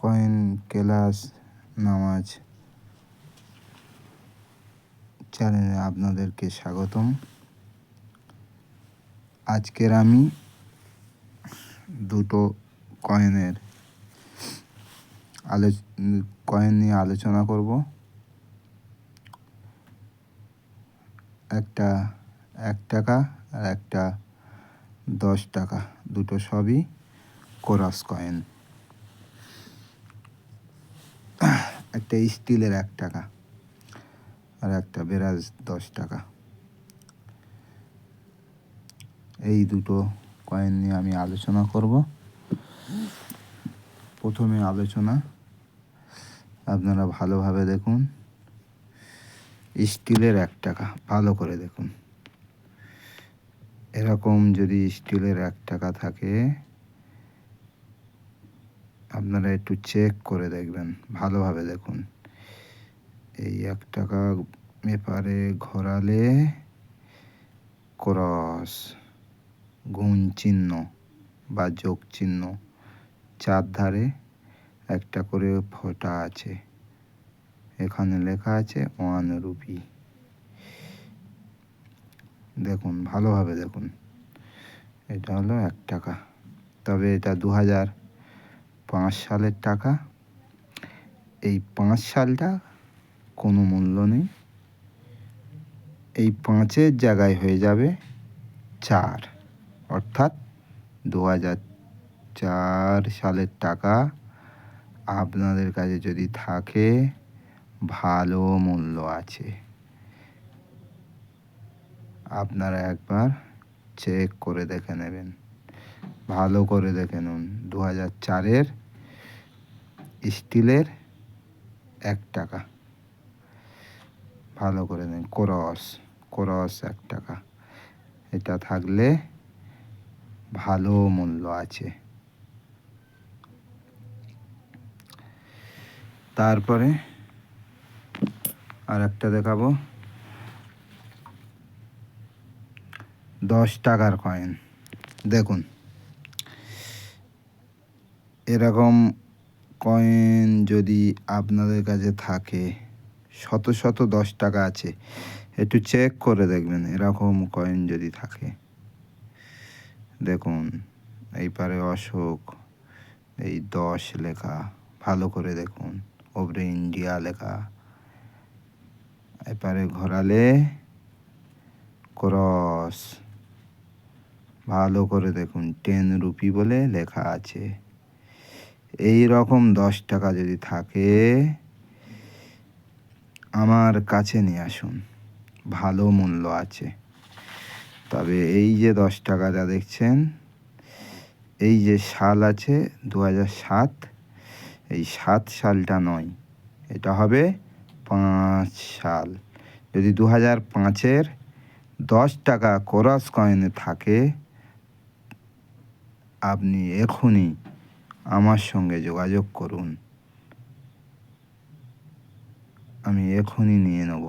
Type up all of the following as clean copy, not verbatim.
Coin class নামাজ চ্যানেলে আপনাদেরকে স্বাগতম। আজকের আমি দুটো কয়েনের কয়েন নিয়ে আলোচনা করব। একটা 1 টাকা আর একটা 10 টাকা, দুটো সবই কোরাস কয়েন। একটা স্টিলের 1 টাকা আর একটা ব্রাস 10 টাকা। এই দুটো কয়েন নিয়ে আমি আলোচনা করব। প্রথমে আলোচনা আপনারা ভালোভাবে দেখুন। স্টিলের 1 টাকা ভালো করে দেখুন। এরকম যদি স্টিলের 1 টাকা থাকে আপনারা একটু চেক করে দেখবেন, ভালোভাবে দেখুন। এই 1 টাকা পেপারে ঘোরালে ক্রস, গুণ চিহ্ন বা যোগ চিহ্ন, চারধারে একটা করে ফোঁটা আছে। এখানে লেখা আছে 1 রুপি। দেখুন, ভালোভাবে দেখুন। এটা হলো 1 টাকা, তবে এটা 2005 সালের টাকা। এই 5 সালটা কোনো মূল্য নেই। এই 5-এর জায়গায় হয়ে যাবে 4, অর্থাৎ 2004 সালের টাকা আপনাদের কাছে যদি থাকে ভালো মূল্য আছে। আপনারা একবার চেক করে দেখে নেবেন, ভালো করে দেখে নিন। 2004-এর স্টিলের 1 টাকা ভালো করে নিন। ক্রস 1 টাকা, এটা থাকলে ভালো মূল্য আছে। তারপরে আর একটা দেখাবো, 10 টাকার কয়েন। দেখুন, এরকম কয়েন যদি আপনাদের কাছে থাকে, শত শত 10 টাকা আছে, একটু চেক করে দেখবেন। এরকম কয়েন যদি থাকে দেখুন, এই পারে অশোক, এই 10 লেখা, ভালো করে দেখুন। ওপরে ইন্ডিয়া লেখা, এপারে ঘোরালে ক্রস, ভালো করে দেখুন। 10 রুপি বলে লেখা আছে। এই রকম 10 টাকা যদি থাকে আমার কাছে নিয়ে আসুন, ভালো মূল্য আছে। তবে এই যে 10 টাকাটা দেখছেন, এই যে সাল আছে 2007, এই 7 সালটা নয়, এটা হবে 5 সাল। যদি 2005-এর 10 টাকা কোরাস কয়েনে থাকে, আপনি এখনই আমার সঙ্গে যোগাযোগ করুন, আমি এখনই নিয়ে নেব।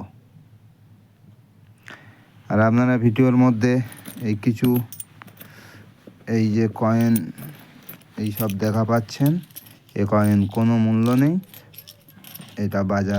আর আপনারা ভিডিওর মধ্যে এই কিছু এই যে কয়েন এই সব দেখা পাচ্ছেন, এ কয়েন কোনো মূল্য নেই। এটা বাজার